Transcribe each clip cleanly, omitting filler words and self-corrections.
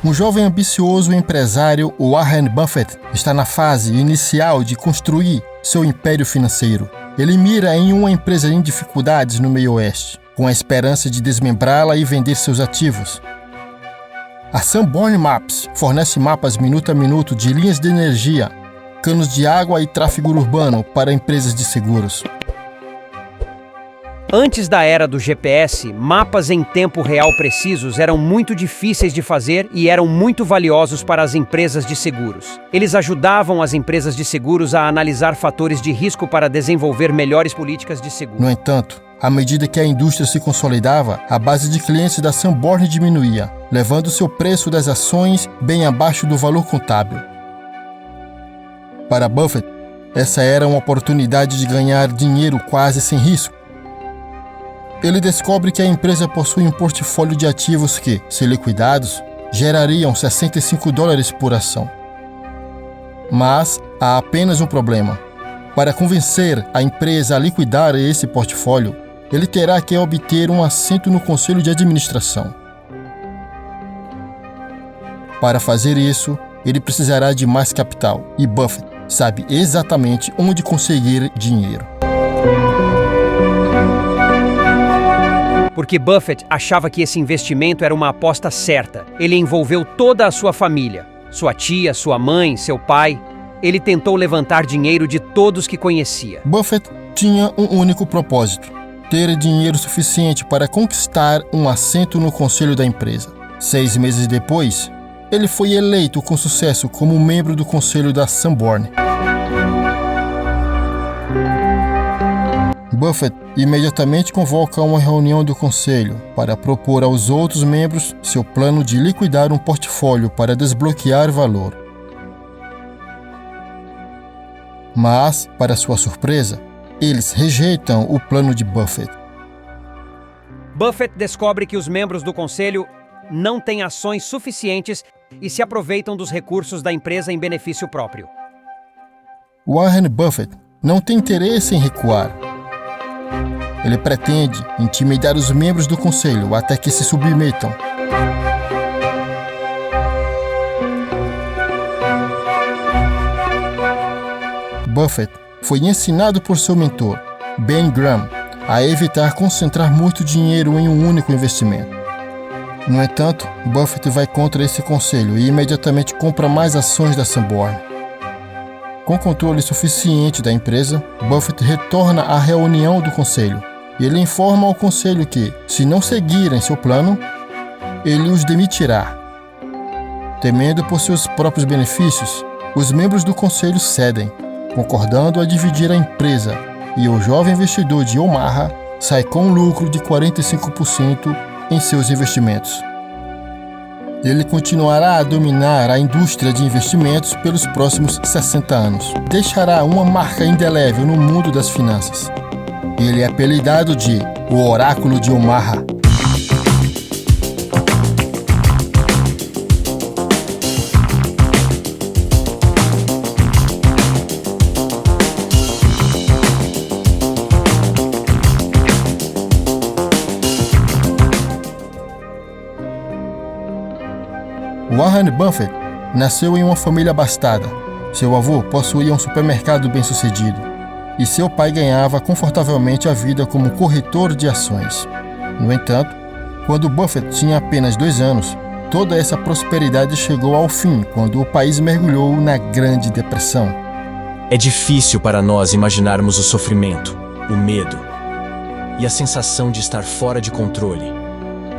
Um jovem ambicioso empresário, Warren Buffett, está na fase inicial de construir seu império financeiro. Ele mira em uma empresa em dificuldades no meio oeste, com a esperança de desmembrá-la e vender seus ativos. A Sanborn Maps fornece mapas minuto a minuto de linhas de energia, canos de água e tráfego urbano para empresas de seguros. Antes da era do GPS, mapas em tempo real precisos eram muito difíceis de fazer e eram muito valiosos para as empresas de seguros. Eles ajudavam as empresas de seguros a analisar fatores de risco para desenvolver melhores políticas de seguro. No entanto, à medida que a indústria se consolidava, a base de clientes da Sanborn diminuía, levando seu preço das ações bem abaixo do valor contábil. Para Buffett, essa era uma oportunidade de ganhar dinheiro quase sem risco. Ele descobre que a empresa possui um portfólio de ativos que, se liquidados, gerariam $65 por ação. Mas há apenas um problema. Para convencer a empresa a liquidar esse portfólio, ele terá que obter um assento no conselho de administração. Para fazer isso, ele precisará de mais capital, e Buffett sabe exatamente onde conseguir dinheiro. Porque Buffett achava que esse investimento era uma aposta certa. Ele envolveu toda a sua família, sua tia, sua mãe, seu pai. Ele tentou levantar dinheiro de todos que conhecia. Buffett tinha um único propósito: ter dinheiro suficiente para conquistar um assento no conselho da empresa. 6 meses depois, ele foi eleito com sucesso como membro do conselho da Sanborn. Buffett imediatamente convoca uma reunião do conselho para propor aos outros membros seu plano de liquidar um portfólio para desbloquear valor. Mas, para sua surpresa, eles rejeitam o plano de Buffett. Buffett descobre que os membros do conselho não têm ações suficientes e se aproveitam dos recursos da empresa em benefício próprio. Warren Buffett não tem interesse em recuar. Ele pretende intimidar os membros do conselho até que se submetam. Buffett foi ensinado por seu mentor, Ben Graham, a evitar concentrar muito dinheiro em um único investimento. No entanto, Buffett vai contra esse conselho e imediatamente compra mais ações da Sanborn. Com controle suficiente da empresa, Buffett retorna à reunião do conselho. Ele informa ao conselho que, se não seguirem seu plano, ele os demitirá. Temendo por seus próprios benefícios, os membros do conselho cedem, concordando a dividir a empresa, e o jovem investidor de Omaha sai com um lucro de 45% em seus investimentos. Ele continuará a dominar a indústria de investimentos pelos próximos 60 anos. Deixará uma marca indelével no mundo das finanças. Ele é apelidado de o Oráculo de Omaha. Warren Buffett nasceu em uma família abastada. Seu avô possuía um supermercado bem-sucedido e seu pai ganhava confortavelmente a vida como corretor de ações. No entanto, quando Buffett tinha apenas 2 anos, toda essa prosperidade chegou ao fim quando o país mergulhou na Grande Depressão. É difícil para nós imaginarmos o sofrimento, o medo e a sensação de estar fora de controle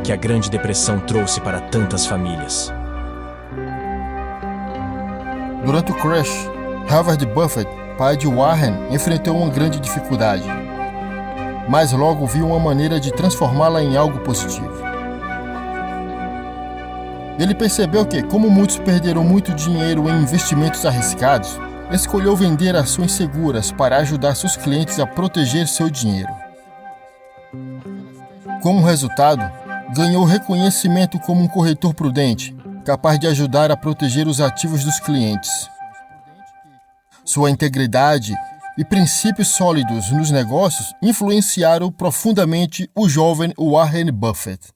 que a Grande Depressão trouxe para tantas famílias. Durante o crash, Howard Buffett, pai de Warren, enfrentou uma grande dificuldade, mas logo viu uma maneira de transformá-la em algo positivo. Ele percebeu que, como muitos perderam muito dinheiro em investimentos arriscados, escolheu vender ações seguras para ajudar seus clientes a proteger seu dinheiro. Como resultado, ganhou reconhecimento como um corretor prudente, capaz de ajudar a proteger os ativos dos clientes. Sua integridade e princípios sólidos nos negócios influenciaram profundamente o jovem Warren Buffett.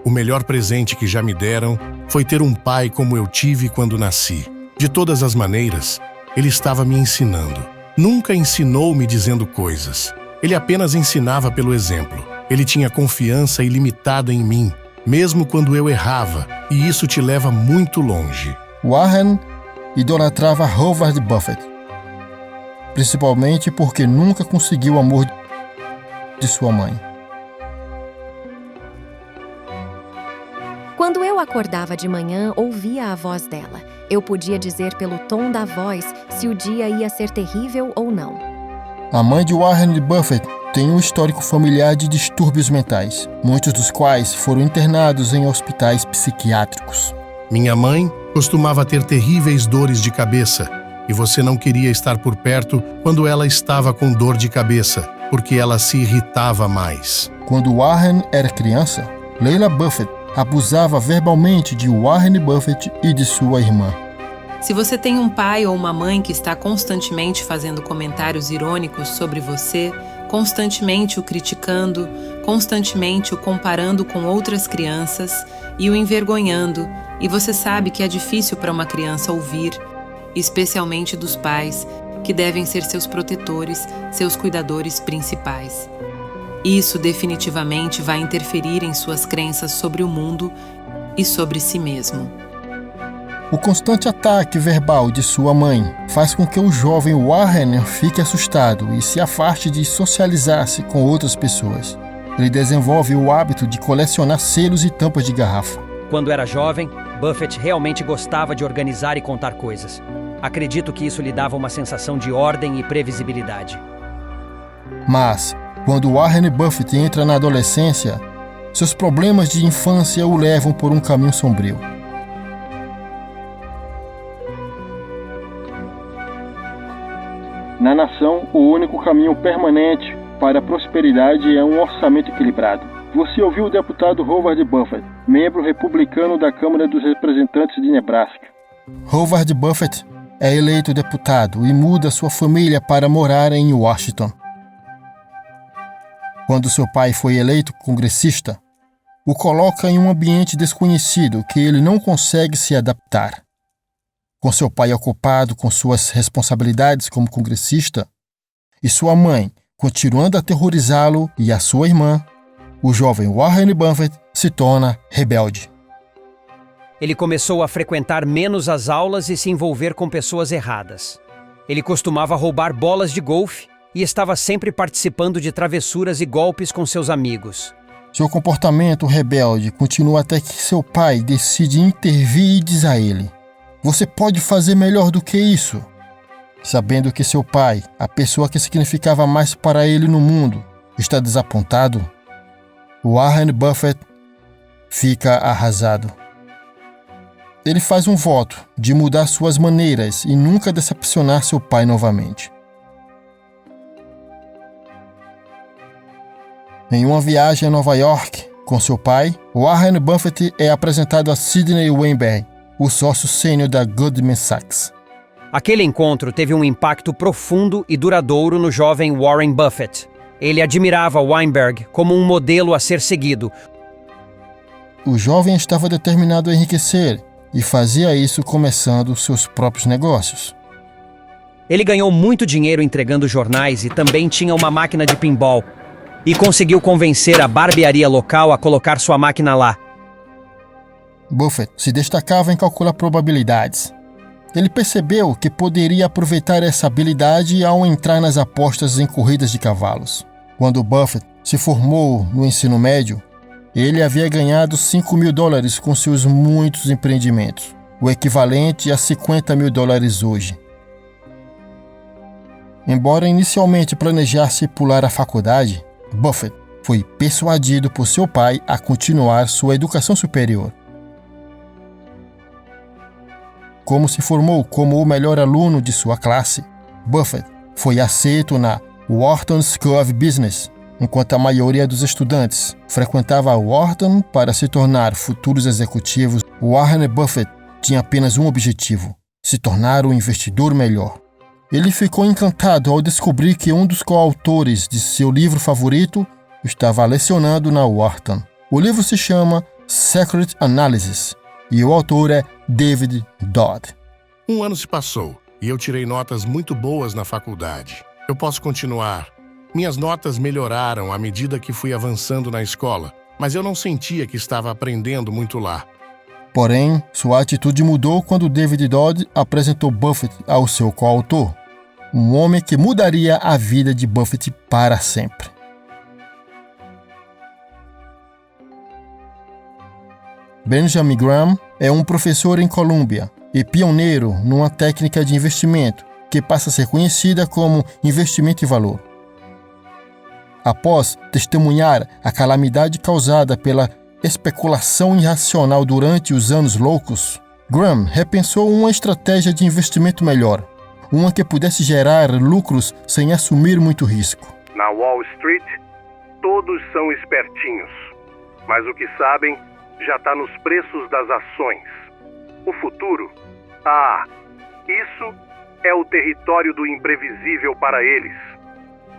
O melhor presente que já me deram foi ter um pai como eu tive quando nasci. De todas as maneiras, ele estava me ensinando. Nunca ensinou me dizendo coisas. Ele apenas ensinava pelo exemplo. Ele tinha confiança ilimitada em mim, mesmo quando eu errava, e isso te leva muito longe. Warren idolatrava Howard Buffett, principalmente porque nunca conseguiu o amor de sua mãe. Quando eu acordava de manhã, ouvia a voz dela. Eu podia dizer pelo tom da voz se o dia ia ser terrível ou não. A mãe de Warren Buffett tem um histórico familiar de distúrbios mentais, muitos dos quais foram internados em hospitais psiquiátricos. Minha mãe costumava ter terríveis dores de cabeça, e você não queria estar por perto quando ela estava com dor de cabeça, porque ela se irritava mais. Quando Warren era criança, Leila Buffett abusava verbalmente de Warren Buffett e de sua irmã. Se você tem um pai ou uma mãe que está constantemente fazendo comentários irônicos sobre você, constantemente o criticando, constantemente o comparando com outras crianças e o envergonhando, e você sabe que é difícil para uma criança ouvir, especialmente dos pais, que devem ser seus protetores, seus cuidadores principais. Isso definitivamente vai interferir em suas crenças sobre o mundo e sobre si mesmo. O constante ataque verbal de sua mãe faz com que o jovem Warren fique assustado e se afaste de socializar-se com outras pessoas. Ele desenvolve o hábito de colecionar selos e tampas de garrafa. Quando era jovem, Buffett realmente gostava de organizar e contar coisas. Acredito que isso lhe dava uma sensação de ordem e previsibilidade. Mas, quando Warren Buffett entra na adolescência, seus problemas de infância o levam por um caminho sombrio. Na nação, o único caminho permanente para a prosperidade é um orçamento equilibrado. Você ouviu o deputado Howard Buffett, membro republicano da Câmara dos Representantes de Nebraska. Howard Buffett é eleito deputado e muda sua família para morar em Washington. Quando seu pai foi eleito congressista, o coloca em um ambiente desconhecido que ele não consegue se adaptar. Com seu pai ocupado com suas responsabilidades como congressista e sua mãe continuando a aterrorizá-lo e a sua irmã, o jovem Warren Buffett se torna rebelde. Ele começou a frequentar menos as aulas e se envolver com pessoas erradas. Ele costumava roubar bolas de golfe e estava sempre participando de travessuras e golpes com seus amigos. Seu comportamento rebelde continua até que seu pai decide intervir e diz a ele: "Você pode fazer melhor do que isso." Sabendo que seu pai, a pessoa que significava mais para ele no mundo, está desapontado, Warren Buffett fica arrasado. Ele faz um voto de mudar suas maneiras e nunca decepcionar seu pai novamente. Em uma viagem a Nova York com seu pai, Warren Buffett é apresentado a Sidney Weinberg, o sócio sênior da Goldman Sachs. Aquele encontro teve um impacto profundo e duradouro no jovem Warren Buffett. Ele admirava Weinberg como um modelo a ser seguido. O jovem estava determinado a enriquecer e fazia isso começando seus próprios negócios. Ele ganhou muito dinheiro entregando jornais e também tinha uma máquina de pinball. E conseguiu convencer a barbearia local a colocar sua máquina lá. Buffett se destacava em calcular probabilidades. Ele percebeu que poderia aproveitar essa habilidade ao entrar nas apostas em corridas de cavalos. Quando Buffett se formou no ensino médio, ele havia ganhado $5.000 com seus muitos empreendimentos, o equivalente a $50.000 hoje. Embora inicialmente planejasse pular a faculdade, Buffett foi persuadido por seu pai a continuar sua educação superior. Como se formou como o melhor aluno de sua classe, Buffett foi aceito na Wharton School of Business, enquanto a maioria dos estudantes frequentava a Wharton para se tornar futuros executivos. Warren Buffett tinha apenas um objetivo: se tornar um investidor melhor. Ele ficou encantado ao descobrir que um dos coautores de seu livro favorito estava lecionando na Wharton. O livro se chama Secret Analysis e o autor é David Dodd. Um ano se passou e eu tirei notas muito boas na faculdade. Eu posso continuar. Minhas notas melhoraram à medida que fui avançando na escola, mas eu não sentia que estava aprendendo muito lá. Porém, sua atitude mudou quando David Dodd apresentou Buffett ao seu coautor, um homem que mudaria a vida de Buffett para sempre. Benjamin Graham é um professor em Colômbia e pioneiro numa técnica de investimento que passa a ser conhecida como investimento em valor. Após testemunhar a calamidade causada pela especulação irracional durante os anos loucos, Graham repensou uma estratégia de investimento melhor, uma que pudesse gerar lucros sem assumir muito risco. Na Wall Street, todos são espertinhos, mas o que sabem já está nos preços das ações. O futuro? Isso é o território do imprevisível para eles.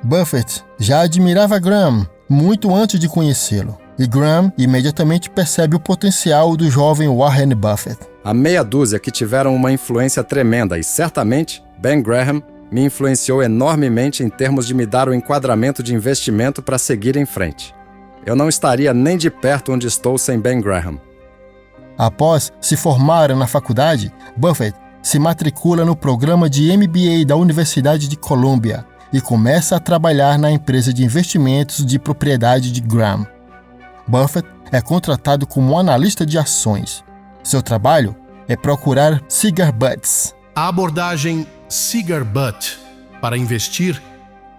Buffett já admirava Graham muito antes de conhecê-lo, e Graham imediatamente percebe o potencial do jovem Warren Buffett. A meia dúzia que tiveram uma influência tremenda e certamente Ben Graham me influenciou enormemente em termos de me dar o enquadramento de investimento para seguir em frente. Eu não estaria nem de perto onde estou sem Ben Graham. Após se formar na faculdade, Buffett se matricula no programa de MBA da Universidade de Colômbia e começa a trabalhar na empresa de investimentos de propriedade de Graham. Buffett é contratado como analista de ações. Seu trabalho é procurar cigar butts. A abordagem cigar butt para investir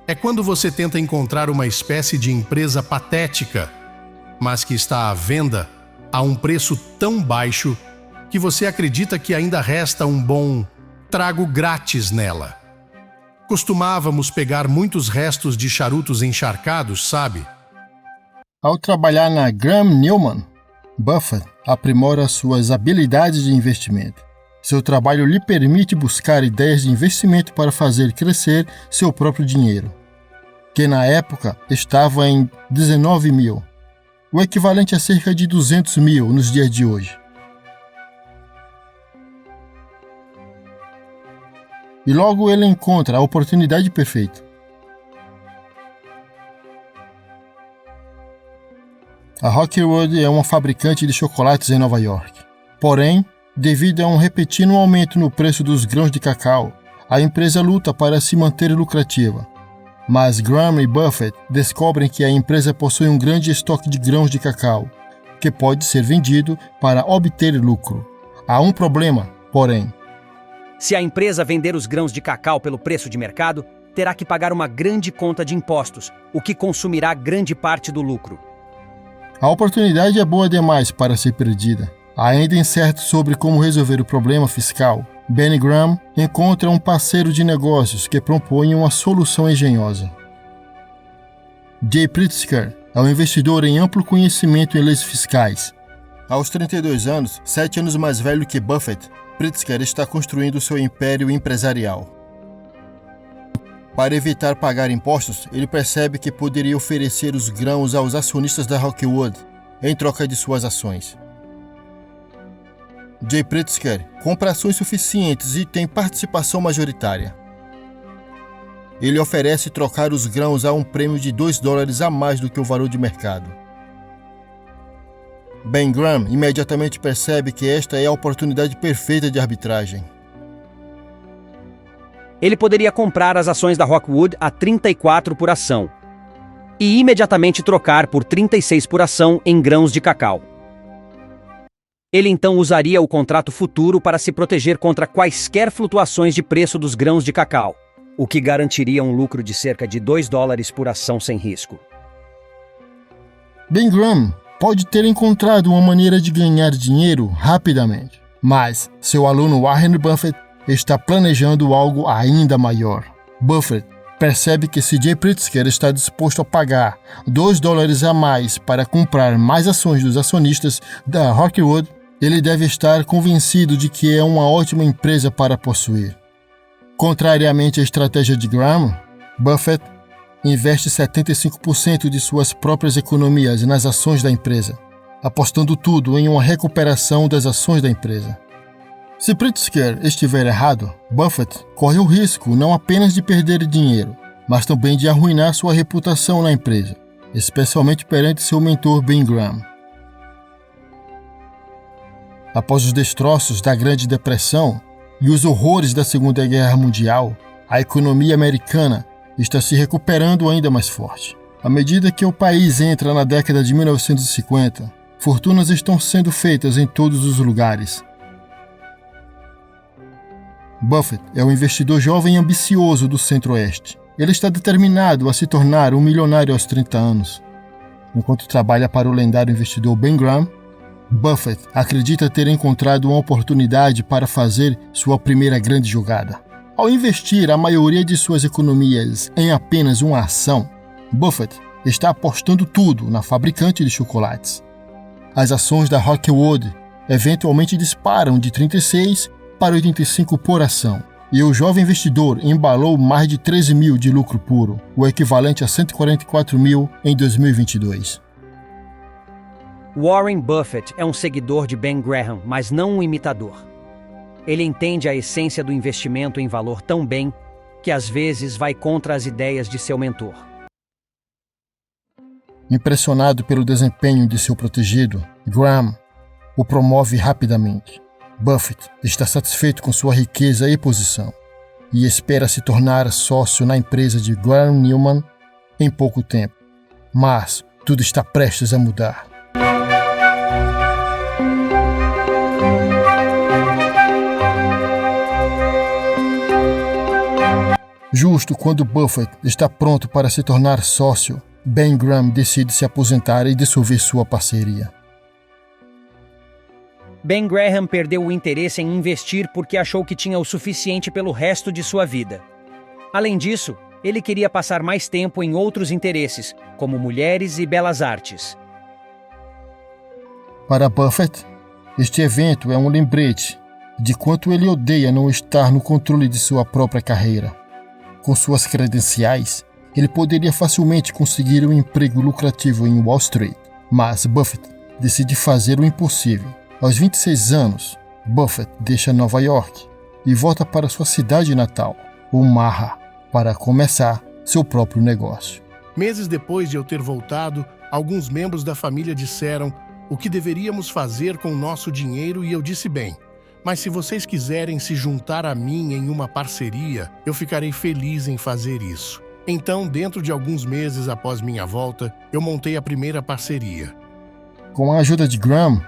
é quando você tenta encontrar uma espécie de empresa patética, mas que está à venda a um preço tão baixo que você acredita que ainda resta um bom trago grátis nela. Costumávamos pegar muitos restos de charutos encharcados, sabe? Ao trabalhar na Graham Newman, Buffett aprimora suas habilidades de investimento. Seu trabalho lhe permite buscar ideias de investimento para fazer crescer seu próprio dinheiro, que na época estava em 19 mil, o equivalente a cerca de 200 mil nos dias de hoje. E logo ele encontra a oportunidade perfeita. A Rockwood é uma fabricante de chocolates em Nova York. Porém, devido a um repentino aumento no preço dos grãos de cacau, a empresa luta para se manter lucrativa. Mas Graham e Buffett descobrem que a empresa possui um grande estoque de grãos de cacau, que pode ser vendido para obter lucro. Há um problema, porém. Se a empresa vender os grãos de cacau pelo preço de mercado, terá que pagar uma grande conta de impostos, o que consumirá grande parte do lucro. A oportunidade é boa demais para ser perdida. Ainda incerto sobre como resolver o problema fiscal, Ben Graham encontra um parceiro de negócios que propõe uma solução engenhosa. Jay Pritzker é um investidor em amplo conhecimento em leis fiscais. Aos 32 anos, 7 anos mais velho que Buffett, Pritzker está construindo seu império empresarial. Para evitar pagar impostos, ele percebe que poderia oferecer os grãos aos acionistas da Rockwood em troca de suas ações. Jay Pritzker compra ações suficientes e tem participação majoritária. Ele oferece trocar os grãos a um prêmio de $2 a mais do que o valor de mercado. Ben Graham imediatamente percebe que esta é a oportunidade perfeita de arbitragem. Ele poderia comprar as ações da Rockwood a 34 por ação e imediatamente trocar por 36 por ação em grãos de cacau. Ele então usaria o contrato futuro para se proteger contra quaisquer flutuações de preço dos grãos de cacau, o que garantiria um lucro de cerca de $2 por ação sem risco. Ben Graham pode ter encontrado uma maneira de ganhar dinheiro rapidamente, mas seu aluno Warren Buffett está planejando algo ainda maior. Buffett percebe que se Jay Pritzker está disposto a pagar $2 a mais para comprar mais ações dos acionistas da Rockwood, ele deve estar convencido de que é uma ótima empresa para possuir. Contrariamente à estratégia de Graham, Buffett investe 75% de suas próprias economias nas ações da empresa. apostando tudo em uma recuperação das ações da empresa. Se Pritzker estiver errado, Buffett corre o risco não apenas de perder dinheiro, mas também de arruinar sua reputação na empresa, especialmente perante seu mentor Ben Graham. Após os destroços da Grande Depressão e os horrores da Segunda Guerra Mundial, a economia americana está se recuperando ainda mais forte. À medida que o país entra na década de 1950, fortunas estão sendo feitas em todos os lugares. Buffett é um investidor jovem e ambicioso do Centro-Oeste. Ele está determinado a se tornar um milionário aos 30 anos. Enquanto trabalha para o lendário investidor Ben Graham, Buffett acredita ter encontrado uma oportunidade para fazer sua primeira grande jogada. Ao investir a maioria de suas economias em apenas uma ação, Buffett está apostando tudo na fabricante de chocolates. As ações da Rockwood eventualmente disparam de 36 para 85 por ação, e o jovem investidor embalou mais de 13 mil de lucro puro, o equivalente a 144 mil em 2022. Warren Buffett é um seguidor de Ben Graham, mas não um imitador. Ele entende a essência do investimento em valor tão bem que às vezes vai contra as ideias de seu mentor. Impressionado pelo desempenho de seu protegido, Graham o promove rapidamente. Buffett está satisfeito com sua riqueza e posição e espera se tornar sócio na empresa de Graham Newman em pouco tempo. Mas tudo está prestes a mudar. Justo quando Buffett está pronto para se tornar sócio, Ben Graham decide se aposentar e dissolver sua parceria. Ben Graham perdeu o interesse em investir porque achou que tinha o suficiente pelo resto de sua vida. Além disso, ele queria passar mais tempo em outros interesses, como mulheres e belas artes. Para Buffett, este evento é um lembrete de quanto ele odeia não estar no controle de sua própria carreira. Com suas credenciais, ele poderia facilmente conseguir um emprego lucrativo em Wall Street, mas Buffett decide fazer o impossível. Aos 26 anos, Buffett deixa Nova York e volta para sua cidade natal, Omaha, para começar seu próprio negócio. Meses depois de eu ter voltado, alguns membros da família disseram o que deveríamos fazer com o nosso dinheiro e eu disse bem, mas se vocês quiserem se juntar a mim em uma parceria, eu ficarei feliz em fazer isso. Então, dentro de alguns meses após minha volta, eu montei a primeira parceria. Com a ajuda de Graham,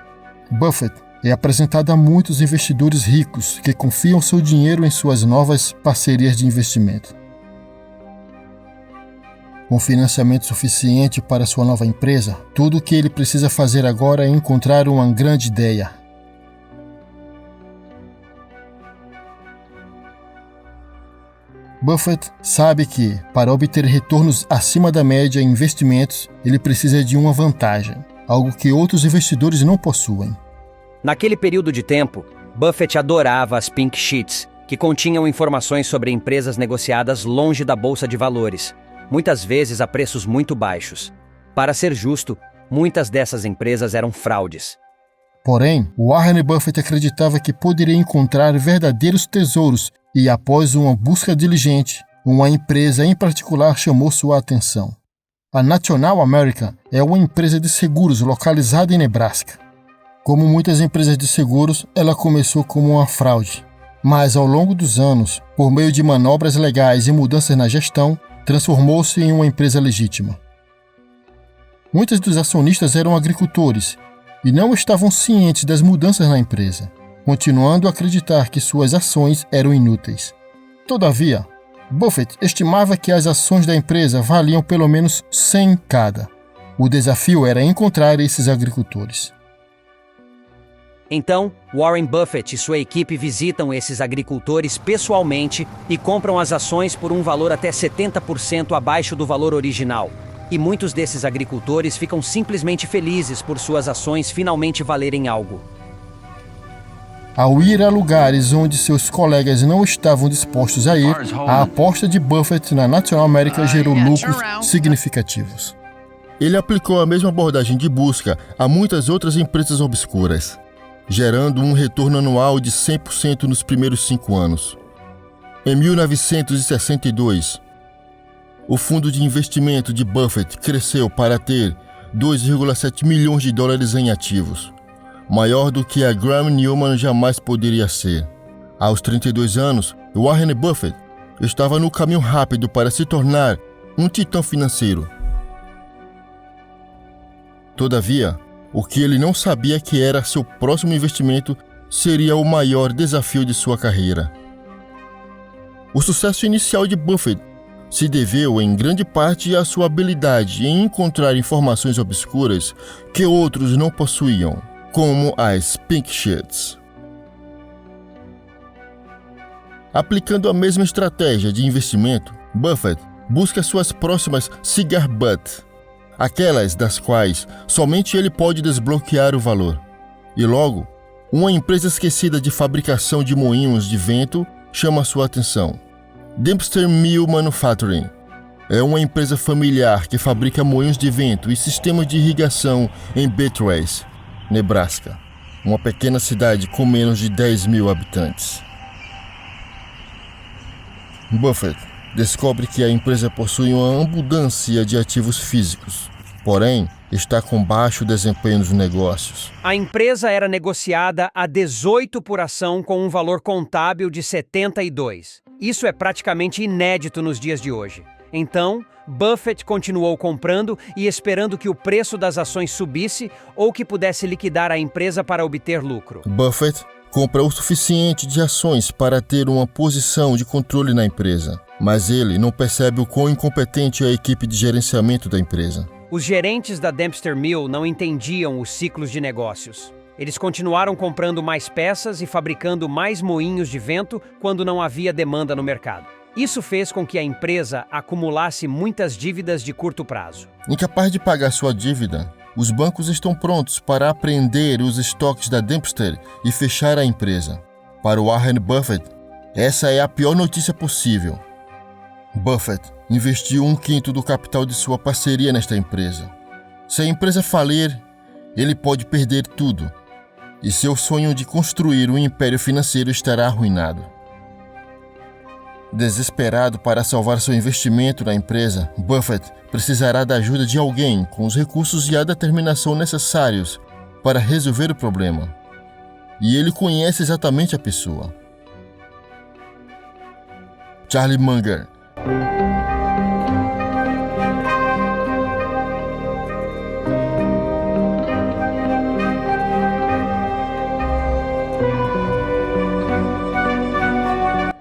Buffett é apresentado a muitos investidores ricos que confiam seu dinheiro em suas novas parcerias de investimento. Com financiamento suficiente para sua nova empresa, tudo o que ele precisa fazer agora é encontrar uma grande ideia. Buffett sabe que, para obter retornos acima da média em investimentos, ele precisa de uma vantagem, algo que outros investidores não possuem. Naquele período de tempo, Buffett adorava as Pink Sheets, que continham informações sobre empresas negociadas longe da bolsa de valores, muitas vezes a preços muito baixos. Para ser justo, muitas dessas empresas eram fraudes. Porém, Warren Buffett acreditava que poderia encontrar verdadeiros tesouros e, após uma busca diligente, uma empresa em particular chamou sua atenção. A National American é uma empresa de seguros localizada em Nebraska. Como muitas empresas de seguros, ela começou como uma fraude, mas ao longo dos anos, por meio de manobras legais e mudanças na gestão, transformou-se em uma empresa legítima. Muitos dos acionistas eram agricultores e não estavam cientes das mudanças na empresa, continuando a acreditar que suas ações eram inúteis. Todavia, Buffett estimava que as ações da empresa valiam pelo menos 100 cada. O desafio era encontrar esses agricultores. Então, Warren Buffett e sua equipe visitam esses agricultores pessoalmente e compram as ações por um valor até 70% abaixo do valor original. E muitos desses agricultores ficam simplesmente felizes por suas ações finalmente valerem algo. Ao ir a lugares onde seus colegas não estavam dispostos a ir, a aposta de Buffett na National American gerou lucros significativos. ele aplicou a mesma abordagem de busca a muitas outras empresas obscuras, gerando um retorno anual de 100% nos primeiros 5 anos. Em 1962, o fundo de investimento de Buffett cresceu para ter 2,7 milhões de dólares em ativos, maior do que a Graham Newman jamais poderia ser. Aos 32 anos, Warren Buffett estava no caminho rápido para se tornar um titã financeiro. Todavia, o que ele não sabia que era seu próximo investimento seria o maior desafio de sua carreira. O sucesso inicial de Buffett se deveu em grande parte à sua habilidade em encontrar informações obscuras que outros não possuíam, como as Pink Sheets. Aplicando a mesma estratégia de investimento, Buffett busca suas próximas cigar butt, aquelas das quais somente ele pode desbloquear o valor. E logo, uma empresa esquecida de fabricação de moinhos de vento chama sua atenção. Dempster Mill Manufacturing é uma empresa familiar que fabrica moinhos de vento e sistemas de irrigação em Beatrice, Nebraska, uma pequena cidade com menos de 10 mil habitantes. Buffett descobre que a empresa possui uma abundância de ativos físicos, porém está com baixo desempenho nos negócios. A empresa era negociada a 18 por ação com um valor contábil de 72. Isso é praticamente inédito nos dias de hoje. Então, Buffett continuou comprando e esperando que o preço das ações subisse ou que pudesse liquidar a empresa para obter lucro. Buffett compra o suficiente de ações para ter uma posição de controle na empresa, mas ele não percebe o quão incompetente é a equipe de gerenciamento da empresa. Os gerentes da Dempster Mill não entendiam os ciclos de negócios. Eles continuaram comprando mais peças e fabricando mais moinhos de vento quando não havia demanda no mercado. Isso fez com que a empresa acumulasse muitas dívidas de curto prazo. Incapaz de pagar sua dívida, os bancos estão prontos para apreender os estoques da Dempster e fechar a empresa. Para Warren Buffett, essa é a pior notícia possível. Buffett investiu 1/5 do capital de sua parceria nesta empresa. Se a empresa falir, ele pode perder tudo, e seu sonho de construir um império financeiro estará arruinado. Desesperado para salvar seu investimento na empresa, Buffett precisará da ajuda de alguém com os recursos e a determinação necessários para resolver o problema. E ele conhece exatamente a pessoa. Charlie Munger.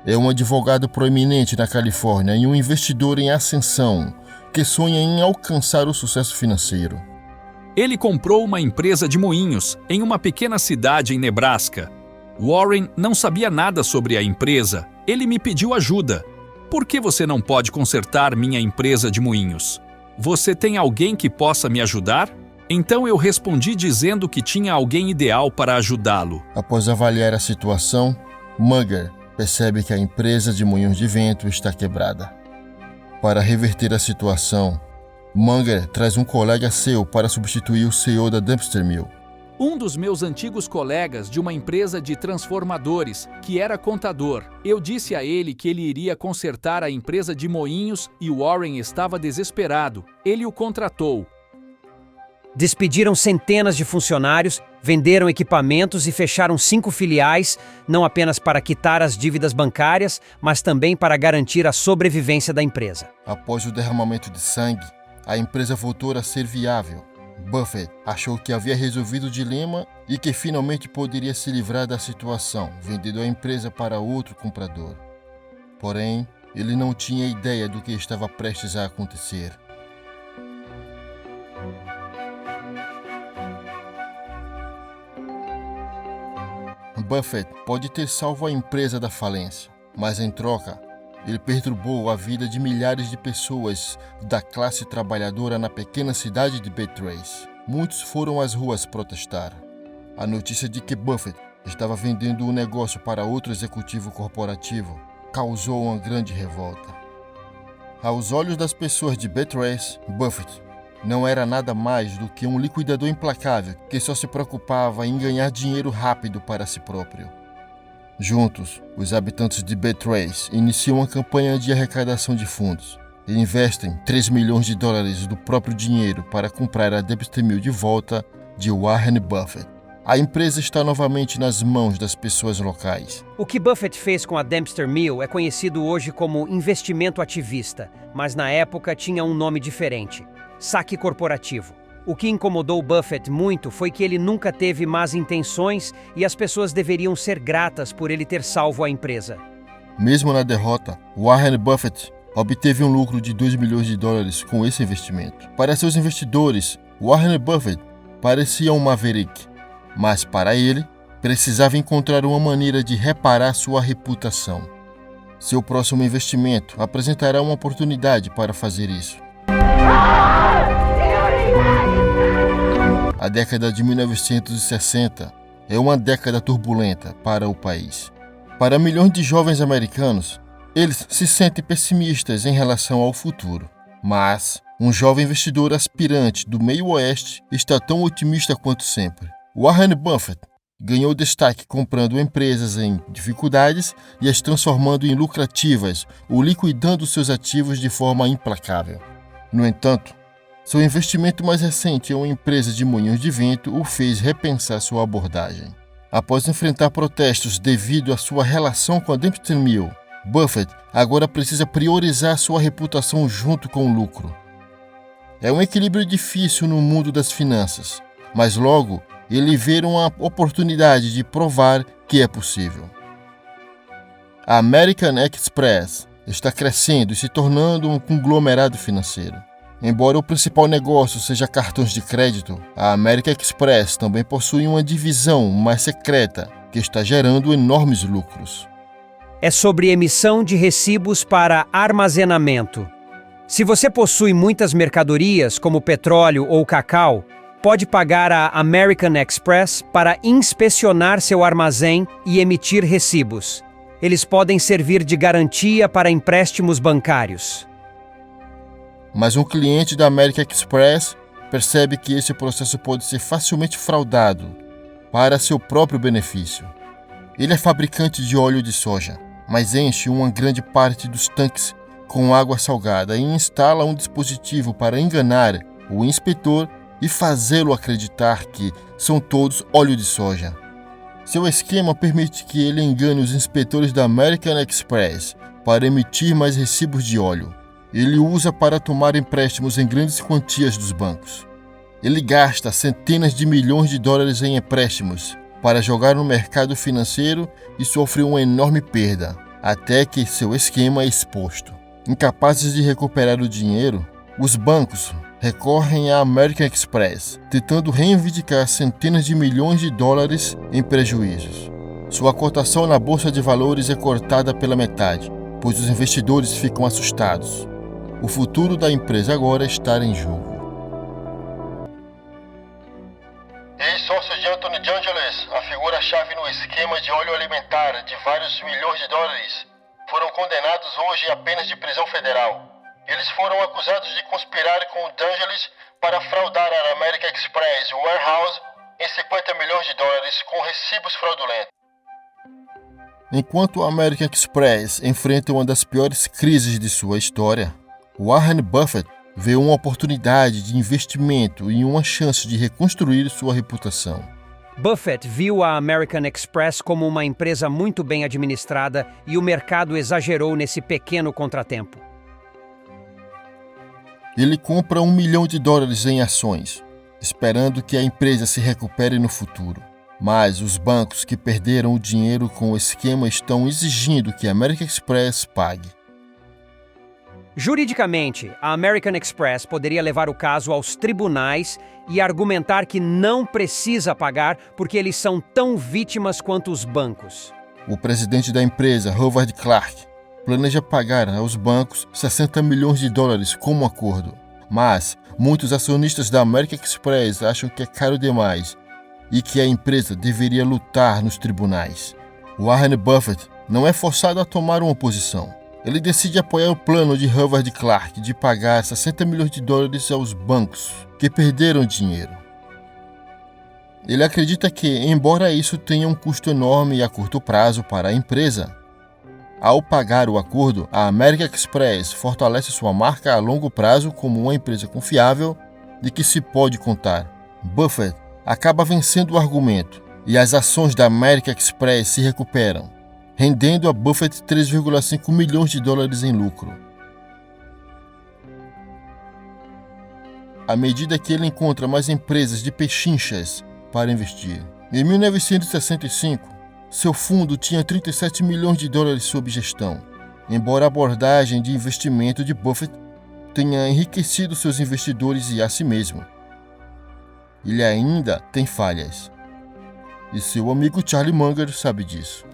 É um advogado proeminente na Califórnia e um investidor em ascensão que sonha em alcançar o sucesso financeiro. Ele comprou uma empresa de moinhos em uma pequena cidade em Nebraska. Warren não sabia nada sobre a empresa. Ele me pediu ajuda. Por que você não pode consertar minha empresa de moinhos? Você tem alguém que possa me ajudar? Então eu respondi dizendo que tinha alguém ideal para ajudá-lo. Após avaliar a situação, Munger percebe que a empresa de moinhos de vento está quebrada. Para reverter a situação, Munger traz um colega seu para substituir o CEO da Dempster Mill. Um dos meus antigos colegas de uma empresa de transformadores, que era contador. Eu disse a ele que ele iria consertar a empresa de moinhos e Warren estava desesperado. Ele o contratou. Despediram centenas de funcionários, venderam equipamentos e fecharam 5 filiais, não apenas para quitar as dívidas bancárias, mas também para garantir a sobrevivência da empresa. Após o derramamento de sangue, a empresa voltou a ser viável. Buffett achou que havia resolvido o dilema e que finalmente poderia se livrar da situação, vendendo a empresa para outro comprador. Porém, ele não tinha ideia do que estava prestes a acontecer. Buffett pode ter salvo a empresa da falência, mas em troca, ele perturbou a vida de milhares de pessoas da classe trabalhadora na pequena cidade de Beatrice. Muitos foram às ruas protestar. A notícia de que Buffett estava vendendo o negócio para outro executivo corporativo causou uma grande revolta. Aos olhos das pessoas de Beatrice, Buffett não era nada mais do que um liquidador implacável que só se preocupava em ganhar dinheiro rápido para si próprio. Juntos, os habitantes de Betrays iniciam uma campanha de arrecadação de fundos e investem $3 milhões do próprio dinheiro para comprar a Dempster Mill de volta de Warren Buffett. A empresa está novamente nas mãos das pessoas locais. O que Buffett fez com a Dempster Mill é conhecido hoje como investimento ativista, mas na época tinha um nome diferente: saque corporativo. O que incomodou Buffett muito foi que ele nunca teve más intenções e as pessoas deveriam ser gratas por ele ter salvo a empresa. Mesmo na derrota, Warren Buffett obteve um lucro de $2 milhões com esse investimento. Para seus investidores, Warren Buffett parecia um maverick, mas para ele, precisava encontrar uma maneira de reparar sua reputação. Seu próximo investimento apresentará uma oportunidade para fazer isso. A década de 1960 é uma década turbulenta para o país. Para milhões de jovens americanos, eles se sentem pessimistas em relação ao futuro. Mas um jovem investidor aspirante do meio oeste está tão otimista quanto sempre. Warren Buffett ganhou destaque comprando empresas em dificuldades e as transformando em lucrativas ou liquidando seus ativos de forma implacável. No entanto, seu investimento mais recente em uma empresa de moinhos de vento o fez repensar sua abordagem. Após enfrentar protestos devido à sua relação com a Dempster Mill, Buffett agora precisa priorizar sua reputação junto com o lucro. É um equilíbrio difícil no mundo das finanças, mas logo ele vê uma oportunidade de provar que é possível. A American Express está crescendo e se tornando um conglomerado financeiro. Embora o principal negócio seja cartões de crédito, a American Express também possui uma divisão mais secreta que está gerando enormes lucros. É sobre emissão de recibos para armazenamento. Se você possui muitas mercadorias, como petróleo ou cacau, pode pagar a American Express para inspecionar seu armazém e emitir recibos. Eles podem servir de garantia para empréstimos bancários. Mas um cliente da American Express percebe que esse processo pode ser facilmente fraudado para seu próprio benefício. Ele é fabricante de óleo de soja, mas enche uma grande parte dos tanques com água salgada e instala um dispositivo para enganar o inspetor e fazê-lo acreditar que são todos óleo de soja. Seu esquema permite que ele engane os inspetores da American Express para emitir mais recibos de óleo. Ele usa para tomar empréstimos em grandes quantias dos bancos. Ele gasta centenas de milhões de dólares em empréstimos para jogar no mercado financeiro e sofre uma enorme perda, até que seu esquema é exposto. Incapazes de recuperar o dinheiro, os bancos recorrem à American Express, tentando reivindicar centenas de milhões de dólares em prejuízos. Sua cotação na bolsa de valores é cortada pela metade, pois os investidores ficam assustados. O futuro da empresa agora está em jogo. Ex-sócio de Anthony DeAngelis, a figura-chave no esquema de óleo alimentar de vários milhões de dólares, foram condenados hoje a penas de prisão federal. Eles foram acusados de conspirar com o DeAngelis para fraudar a American Express Warehouse em $50 milhões com recibos fraudulentos. Enquanto a American Express enfrenta uma das piores crises de sua história, Warren Buffett vê uma oportunidade de investimento e uma chance de reconstruir sua reputação. Buffett viu a American Express como uma empresa muito bem administrada e o mercado exagerou nesse pequeno contratempo. Ele compra $1 milhão em ações, esperando que a empresa se recupere no futuro. Mas os bancos que perderam o dinheiro com o esquema estão exigindo que a American Express pague. Juridicamente, a American Express poderia levar o caso aos tribunais e argumentar que não precisa pagar porque eles são tão vítimas quanto os bancos. O presidente da empresa, Howard Clark, planeja pagar aos bancos $60 milhões como acordo. Mas muitos acionistas da American Express acham que é caro demais e que a empresa deveria lutar nos tribunais. Warren Buffett não é forçado a tomar uma posição. Ele decide apoiar o plano de Howard Clark de pagar $60 milhões aos bancos que perderam dinheiro. Ele acredita que, embora isso tenha um custo enorme a curto prazo para a empresa, ao pagar o acordo, a American Express fortalece sua marca a longo prazo como uma empresa confiável de que se pode contar. Buffett acaba vencendo o argumento e as ações da American Express se recuperam, rendendo a Buffett $3,5 milhões em lucro. À medida que ele encontra mais empresas de pechinchas para investir. Em 1965, seu fundo tinha $37 milhões sob gestão, embora a abordagem de investimento de Buffett tenha enriquecido seus investidores e a si mesmo. Ele ainda tem falhas, e seu amigo Charlie Munger sabe disso.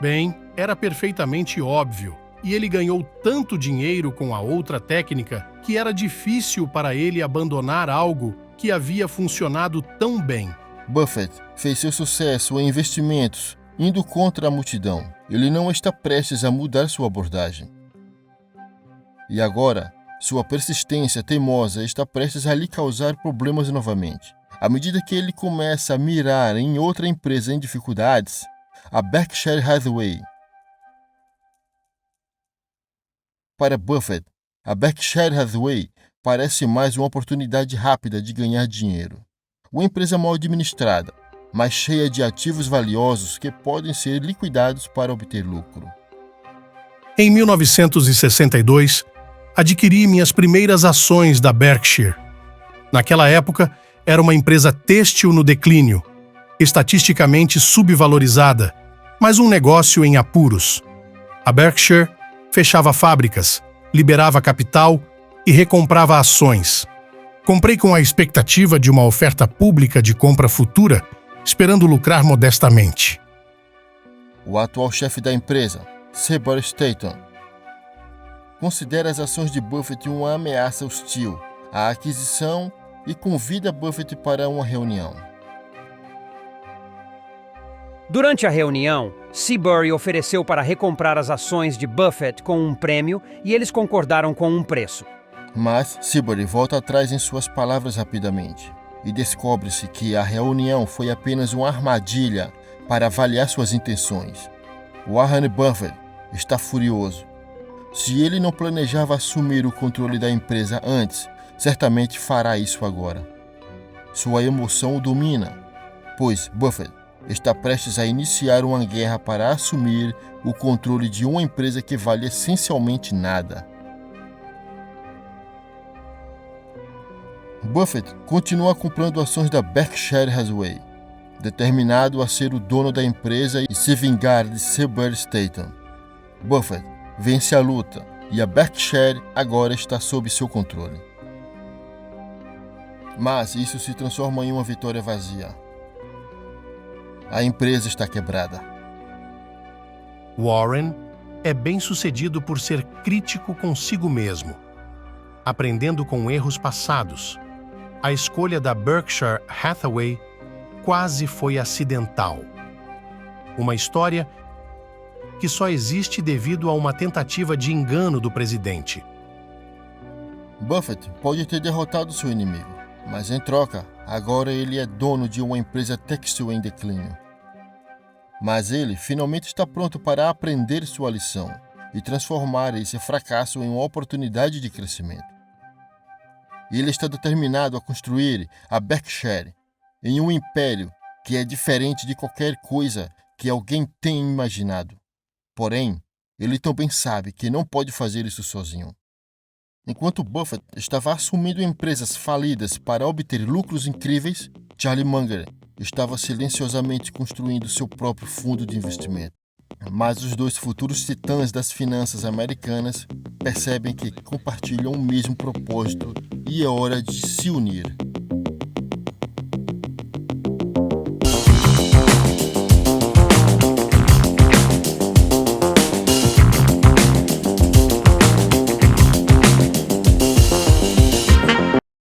Bem, era perfeitamente óbvio, e ele ganhou tanto dinheiro com a outra técnica que era difícil para ele abandonar algo que havia funcionado tão bem. Buffett fez seu sucesso em investimentos indo contra a multidão. Ele não está prestes a mudar sua abordagem. E agora, sua persistência teimosa está prestes a lhe causar problemas novamente. À medida que ele começa a mirar em outra empresa em dificuldades, a Berkshire Hathaway. Para Buffett, a Berkshire Hathaway parece mais uma oportunidade rápida de ganhar dinheiro. Uma empresa mal administrada, mas cheia de ativos valiosos que podem ser liquidados para obter lucro. Em 1962, adquiri minhas primeiras ações da Berkshire. Naquela época, era uma empresa têxtil no declínio, estatisticamente subvalorizada, mas um negócio em apuros. A Berkshire fechava fábricas, liberava capital e recomprava ações. Comprei com a expectativa de uma oferta pública de compra futura, esperando lucrar modestamente. O atual chefe da empresa, Sabre Staton, considera as ações de Buffett uma ameaça hostil à aquisição e convida Buffett para uma reunião. Durante a reunião, Seabury ofereceu para recomprar as ações de Buffett com um prêmio e eles concordaram com um preço. Mas Seabury volta atrás em suas palavras rapidamente e descobre-se que a reunião foi apenas uma armadilha para avaliar suas intenções. Warren Buffett está furioso. Se ele não planejava assumir o controle da empresa antes, certamente fará isso agora. Sua emoção o domina, pois Buffett está prestes a iniciar uma guerra para assumir o controle de uma empresa que vale essencialmente nada. Buffett continua comprando ações da Berkshire Hathaway, determinado a ser o dono da empresa e se vingar de Sabre Staton. Buffett vence a luta e a Berkshire agora está sob seu controle. Mas isso se transforma em uma vitória vazia. A empresa está quebrada. Warren é bem-sucedido por ser crítico consigo mesmo, aprendendo com erros passados. A escolha da Berkshire Hathaway quase foi acidental. Uma história que só existe devido a uma tentativa de engano do presidente. Buffett pode ter derrotado seu inimigo, mas em troca, agora ele é dono de uma empresa têxtil em declínio. Mas ele finalmente está pronto para aprender sua lição e transformar esse fracasso em uma oportunidade de crescimento. Ele está determinado a construir a Berkshire em um império que é diferente de qualquer coisa que alguém tenha imaginado. Porém, ele também sabe que não pode fazer isso sozinho. Enquanto Buffett estava assumindo empresas falidas para obter lucros incríveis, Charlie Munger estava silenciosamente construindo seu próprio fundo de investimento. Mas os dois futuros titãs das finanças americanas percebem que compartilham o mesmo propósito e é hora de se unir.